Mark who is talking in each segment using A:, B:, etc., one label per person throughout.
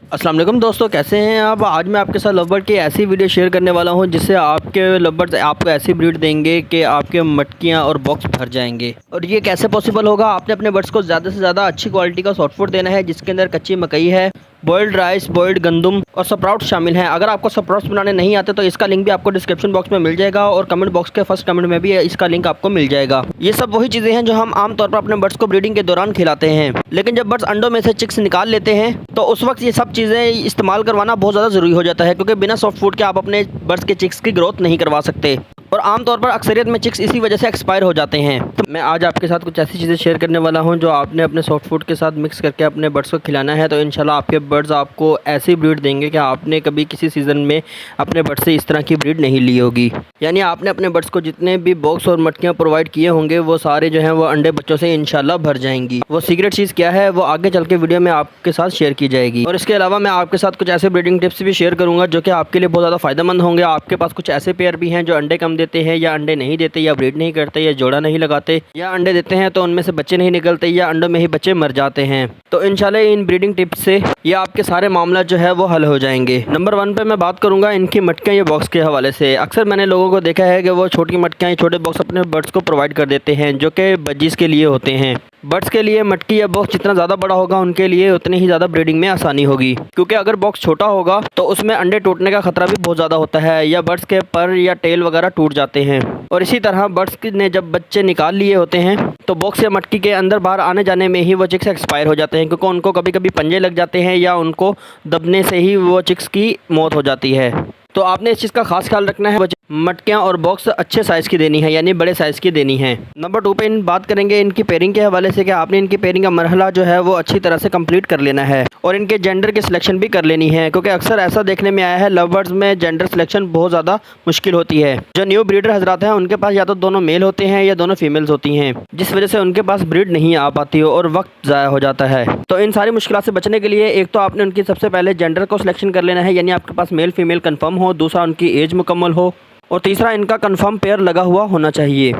A: अस्सलाम वालेकुम दोस्तों, कैसे हैं आप। आज मैं आपके साथ लव की ऐसी वीडियो शेयर करने वाला हूं जिससे आपके लव आपको ऐसी ब्रीड देंगे कि आपके मटकियां और बॉक्स भर जाएंगे। और ये कैसे पॉसिबल होगा। आपने अपने बर्ड्स को ज़्यादा से ज़्यादा अच्छी क्वालिटी का सॉफ्ट फूड देना है जिसके अंदर कच्ची मकई है, बॉइल्ड राइस, बॉइल्ड गंदम और स्प्राउट्स शामिल हैं। अगर आपको स्प्राउट्स बनाने नहीं आते तो इसका लिंक भी आपको डिस्क्रिप्शन बॉक्स में मिल जाएगा और कमेंट बॉक्स के फर्स्ट कमेंट में भी इसका लिंक आपको मिल जाएगा। ये सब वही चीज़ें हैं जो हम आमतौर पर अपने बर्ड्स को ब्रीडिंग के दौरान खिलाते हैं, लेकिन जब बर्ड्स अंडों में से चिक्स निकाल लेते हैं तो उस वक्त ये सब चीज़ें इस्तेमाल करवाना बहुत ज़्यादा ज़रूरी हो जाता है, क्योंकि बिना सॉफ्ट फूड के आप अपने बर्ड्स के चिक्स की ग्रोथ नहीं करवा सकते और आमतौर पर अक्सरियत में चिक्स इसी वजह से एक्सपायर हो जाते हैं। तो मैं आज आपके साथ कुछ ऐसी चीज़ें शेयर करने वाला हूं जो आपने अपने सॉफ्ट फूड के साथ मिक्स करके अपने बर्ड्स को खिलाना है, तो इंशाल्लाह आपके बर्ड्स आपको ऐसी ब्रीड देंगे कि आपने कभी किसी सीज़न में अपने बर्ड्स से इस तरह की ब्रीड नहीं ली होगी। यानी आपने अपने बर्ड्स को जितने भी बॉक्स और मटकियाँ प्रोवाइड किए होंगे वो सारे जो हैं वो अंडे बच्चों से इंशाल्लाह भर जाएंगी। वो सीक्रेट चीज़ क्या है वो आगे चल के वीडियो में आपके साथ शेयर की जाएगी। और इसके अलावा मैं आपके साथ कुछ ऐसे ब्रीडिंग टिप्स भी शेयर करूँगा जो कि आपके लिए बहुत ज़्यादा फ़ायदेमंद होंगे। आपके पास कुछ ऐसे पेयर भी हैं जो अंडे कम देते हैं या अंडे नहीं देते या ब्रीड नहीं करते या जोड़ा नहीं लगाते, या अंडे देते हैं तो उनमें से बच्चे नहीं निकलते या अंडों में ही बच्चे मर जाते हैं। तो इंशाल्लाह इन ब्रीडिंग टिप्स से ये आपके सारे मामला जो है वो हल हो जाएंगे। नंबर 1 पे मैं बात करूंगा इनकी मटकियाँ या बॉक्स के हवाले से। अक्सर मैंने लोगों को देखा है कि वो छोटी मटकियाँ या छोटे बॉक्स अपने बर्ड्स को प्रोवाइड कर देते हैं जो कि बजीज़ के लिए होते हैं। बर्ड्स के लिए मटकी या बॉक्स जितना ज़्यादा बड़ा होगा उनके लिए उतनी ही ज़्यादा ब्रीडिंग में आसानी होगी, क्योंकि अगर बॉक्स छोटा होगा तो उसमें अंडे टूटने का खतरा भी बहुत ज़्यादा होता है या बर्ड्स के पर या टेल वगैरह टूट जाते हैं। और इसी तरह बर्ड्स ने जब बच्चे निकाल लिए होते हैं तो बॉक्स या मटकी के अंदर बाहर आने जाने में ही वो चिक्स एक्सपायर हो जाते हैं, क्योंकि उनको कभी कभी पंजे लग जाते हैं या उनको दबने से ही वो चिक्स की मौत हो जाती है। तो आपने इस चीज़ का खास ख्याल रखना है। मटकियाँ और बॉक्स अच्छे साइज़ की देनी है, यानी बड़े साइज़ की देनी है। नंबर 2 पे बात करेंगे इनकी पेयरिंग के हवाले से कि आपने इनकी पेयरिंग का मरहला जो है वो अच्छी तरह से कंप्लीट कर लेना है और इनके जेंडर की सिलेक्शन भी कर लेनी है, क्योंकि अक्सर ऐसा देखने में आया है लव बर्ड्स में जेंडर सिलेक्शन बहुत ज़्यादा मुश्किल होती है। जो न्यू ब्रीडर हजरात हैं उनके पास या तो दोनों मेल होते हैं या दोनों फीमेल्स होती हैं, जिस वजह से उनके पास ब्रीड नहीं आ पाती हो और वक्त ज़ाया हो जाता है। तो इन सारी मुश्किल से बचने के लिए एक तो आपने उनकी सबसे पहले जेंडर को सिलेक्शन कर लेना है, यानी आपके पास मेल फीमेल कन्फर्म हो, दूसरा उनकी एज मुकम्मल हो और तीसरा इनका कंफर्म पेयर लगा हुआ होना चाहिए।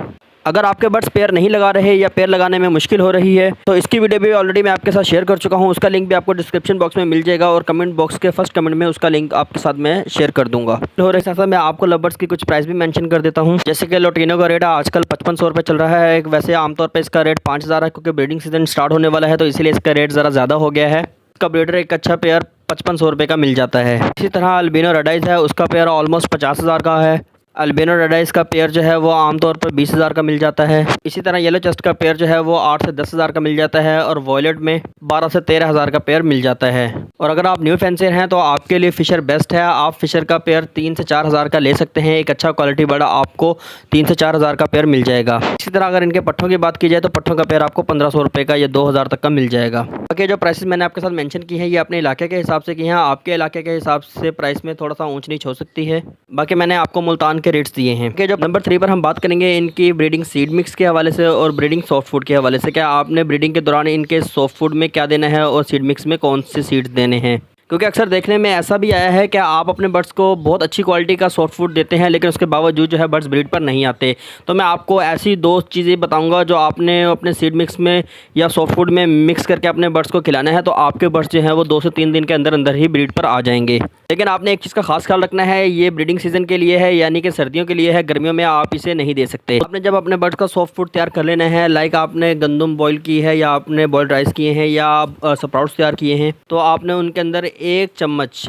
A: अगर आपके बर्ड्स पेयर नहीं लगा रहे या पेयर लगाने में मुश्किल हो रही है तो इसकी वीडियो भी ऑलरेडी मैं आपके साथ शेयर कर चुका हूं, उसका लिंक भी आपको डिस्क्रिप्शन बॉक्स में मिल जाएगा और कमेंट बॉक्स के फर्स्ट कमेंट में उसका लिंक आपके साथ मैं शेयर कर दूंगा। और साथ मैं आपको लव बर्ड्स की कुछ प्राइस भी मेंशन कर देता हूं, जैसे कि लोटिनो का रेट आजकल 5500 रुपये चल रहा है। वैसे आमतौर पर इसका रेट 5000 है, क्योंकि ब्रीडिंग सीजन स्टार्ट होने वाला है तो इसीलिए इसका रेट ज़रा ज़्यादा हो गया है। इसका ब्रीडर एक अच्छा पेयर 5500 रुपये का मिल जाता है। इसी तरह अल्बिनो रेडाइस है, उसका पेयर ऑलमोस्ट 50,000 का है। अल्बिनो रेडाइस का पेयर जो है वो आमतौर पर 20,000 का मिल जाता है। इसी तरह येलो चेस्ट का पेयर जो है वो 8 से 10,000 का मिल जाता है और वॉयलेट में 12 से 13,000 का पेयर मिल जाता है। और अगर आप न्यू फैंसियर हैं तो आपके लिए फ़िशर बेस्ट है। आप फ़िशर का पेयर 3 से 4,000 का ले सकते हैं। एक अच्छा क्वालिटी बड़ा आपको 3 से 4,000 का पेयर मिल जाएगा। इसी तरह अगर इनके पट्ठों की बात की जाए तो पट्ठों का पेयर आपको 1500 रुपये का या 2000 तक का मिल जाएगा। बाकी जो प्राइसेस मैंने आपके साथ मेंशन की है ये अपने इलाके के हिसाब से की हैं, आपके इलाके के हिसाब से प्राइस में थोड़ा सा ऊंच नीच हो सकती है। बाकी मैंने आपको मुल्तान के रेट्स दिए हैं। जो नंबर 3 पर हम बात करेंगे इनकी ब्रीडिंग सीड मिक्स के हवाले से और ब्रीडिंग सॉफ्ट फूड के हवाले से। क्या आपने ब्रीडिंग के दौरान इनके सॉफ्ट फूड में क्या देना है और सीड मिक्स में कौन से सीड्स देने हैं, क्योंकि अक्सर देखने में ऐसा भी आया है कि आप अपने बर्ड्स को बहुत अच्छी क्वालिटी का सॉफ्ट फूड देते हैं लेकिन उसके बावजूद जो है बर्ड्स ब्रीड पर नहीं आते। तो मैं आपको ऐसी 2 चीज़ें बताऊंगा जो आपने अपने सीड मिक्स में या सॉफ्ट फूड में मिक्स करके अपने बर्ड्स को खिलाना है, तो आपके बर्ड्स जो हैं वो 2 से 3 दिन के अंदर अंदर ही ब्रीड पर आ जाएंगे। लेकिन आपने एक चीज़ का खास ख्याल रखना है, ये ब्रीडिंग सीजन के लिए है, यानी कि सर्दियों के लिए है। गर्मियों में आप इसे नहीं दे सकते। आपने जब अपने बर्ड्स का सॉफ्ट फूड तैयार कर लेना है, लाइक आपने गंदम बॉयल की है या आपने बॉइल्ड राइस किए हैं या स्प्राउट्स तैयार किए हैं, तो आपने उनके अंदर 1 चम्मच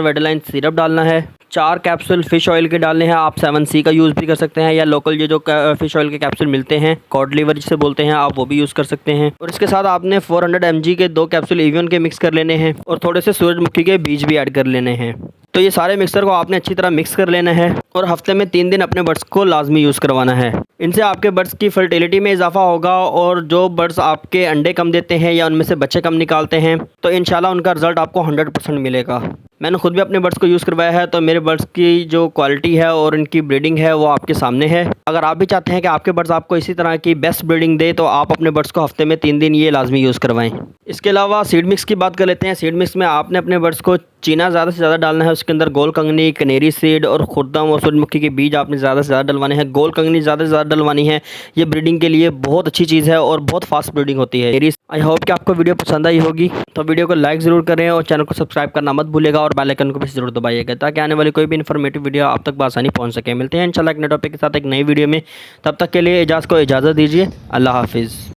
A: वेटालाइन सिरप डालना है। 4 कैप्सूल फ़िश ऑयल के डालने हैं। आप 7C का यूज़ भी कर सकते हैं या लोकल ये जो फ़िश ऑयल के कैप्सूल मिलते हैं, कॉड लीवर जिसे बोलते हैं, आप वो भी यूज़ कर सकते हैं। और इसके साथ आपने 400 mg के 2 कैप्सूल एवियन के मिक्स कर लेने हैं और थोड़े से सूरजमुखी के बीज भी ऐड कर लेने हैं। तो ये सारे मिक्सर को आपने अच्छी तरह मिक्स कर लेना है और हफ्ते में 3 दिन अपने बर्ड्स को लाजमी यूज़ करवाना है। इनसे आपके बर्ड्स की फर्टिलिटी में इजाफा होगा और जो बर्ड्स आपके अंडे कम देते हैं या उनमें से बच्चे कम निकालते हैं तो इंशाल्लाह उनका रिज़ल्ट आपको 100% मिलेगा। मैंने खुद भी अपने बर्ड्स को यूज़ करवाया है, तो मेरे बर्ड्स की जो क्वालिटी है और इनकी ब्रीडिंग है वो आपके सामने है। अगर आप भी चाहते हैं कि आपके बर्ड्स आपको इसी तरह की बेस्ट ब्रीडिंग दे तो आप अपने बर्ड्स को हफ्ते में 3 दिन ये लाजमी यूज़ करवाएं। इसके अलावा सीड मिक्स की बात कर लेते हैं। सीड मिक्स में आपने अपने बर्ड्स को चीना ज़्यादा से ज़्यादा डालना है, उसके अंदर गोल कंगनी, कनेरी सीड और खुर्दम और सूरजमुखी के बीज आपने ज़्यादा से ज़्यादा डलवाने हैं। गोल कंगनी ज़्यादा से ज़्यादा डलवानी है, ये ब्रीडिंग के लिए बहुत अच्छी चीज़ है और बहुत फास्ट ब्रीडिंग होती है। आई होप कि आपको वीडियो पसंद आई होगी, तो वीडियो को लाइक ज़रूर करें और चैनल को सब्सक्राइब करना मत भूलिएगा और बेल आइकन को भी ज़रूर दबाइएगा ताकि आने वाली कोई भी इन्फॉर्मेटिव वीडियो आप तक आसानी पहुँच सके। मिलते हैं इंशाल्लाह एक नए टॉपिक के साथ एक नई वीडियो में, तब तक के लिए इजाज़ को इजाज़त दीजिए। अल्लाह हाफिज़।